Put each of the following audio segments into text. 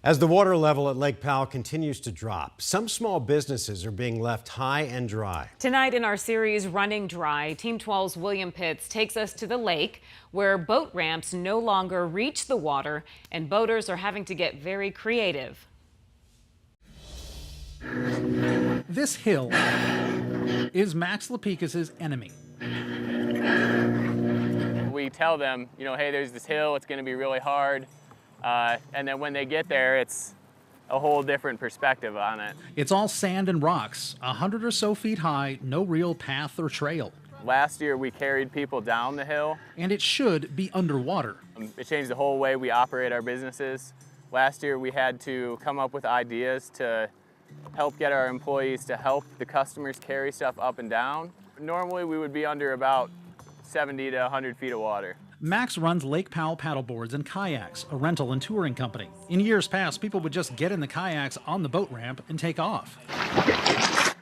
As the water level at Lake Powell continues to drop, some small businesses are being left high and dry. Tonight in our series Running Dry, Team 12's William Pitts takes us to the lake where boat ramps no longer reach the water and boaters are having to get very creative. This hill is Max Lapicus's enemy. We tell them, hey, there's this hill, it's going to be really hard. And then when they get there, it's a whole different perspective on it. It's all sand and rocks, 100 or so feet high, no real path or trail. Last year, we carried people down the hill. And it should be underwater. It changed the whole way we operate our businesses. Last year, we had to come up with ideas to help get our employees to help the customers carry stuff up and down. Normally, we would be under about 70 to 100 feet of water. Max runs Lake Powell paddleboards and kayaks, a rental and touring company. In years past, people would just get in the kayaks on the boat ramp and take off.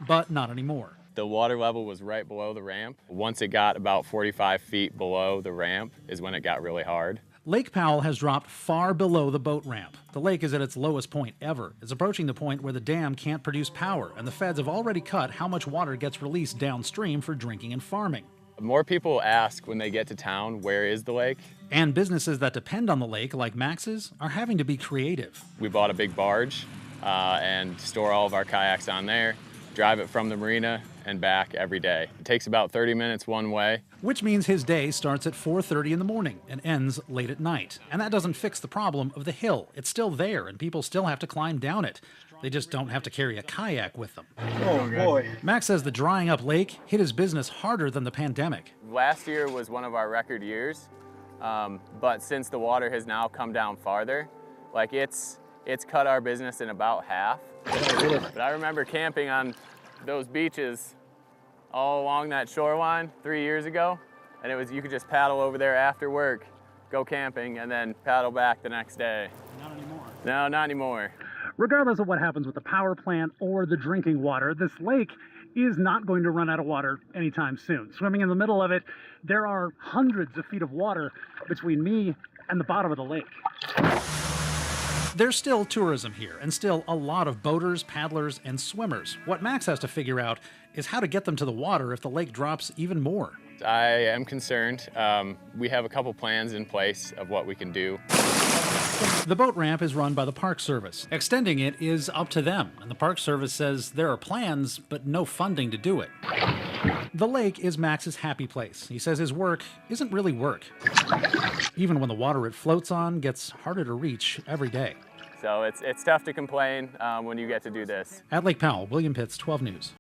But not anymore. The water level was right below the ramp. Once it got about 45 feet below the ramp is when it got really hard. Lake Powell has dropped far below the boat ramp. The lake is at its lowest point ever. It's approaching the point where the dam can't produce power, and the feds have already cut how much water gets released downstream for drinking and farming. More people ask when they get to town, where is the lake? And businesses that depend on the lake, like Max's, are having to be creative. We bought a big barge and store all of our kayaks on there, drive it from the marina and back every day. It takes about 30 minutes one way. Which means his day starts at 4:30 in the morning and ends late at night. And that doesn't fix the problem of the hill. It's still there and people still have to climb down it. They just don't have to carry a kayak with them. Oh boy. Max says the drying up lake hit his business harder than the pandemic. Last year was one of our record years, but since the water has now come down farther, it's cut our business in about half. But I remember camping on those beaches all along that shoreline 3 years ago, and you could just paddle over there after work, go camping, and then paddle back the next day. Not anymore. No, not anymore. Regardless of what happens with the power plant or the drinking water, this lake is not going to run out of water anytime soon. Swimming in the middle of it, there are hundreds of feet of water between me and the bottom of the lake. There's still tourism here and still a lot of boaters, paddlers, and swimmers. What Max has to figure out is how to get them to the water if the lake drops even more. I am concerned. We have a couple plans in place of what we can do. The boat ramp is run by the Park Service. Extending it is up to them, and the Park Service says there are plans, but no funding to do it. The lake is Max's happy place. He says his work isn't really work. Even when the water it floats on gets harder to reach every day. So it's tough to complain when you get to do this. At Lake Powell, William Pitts, 12 News.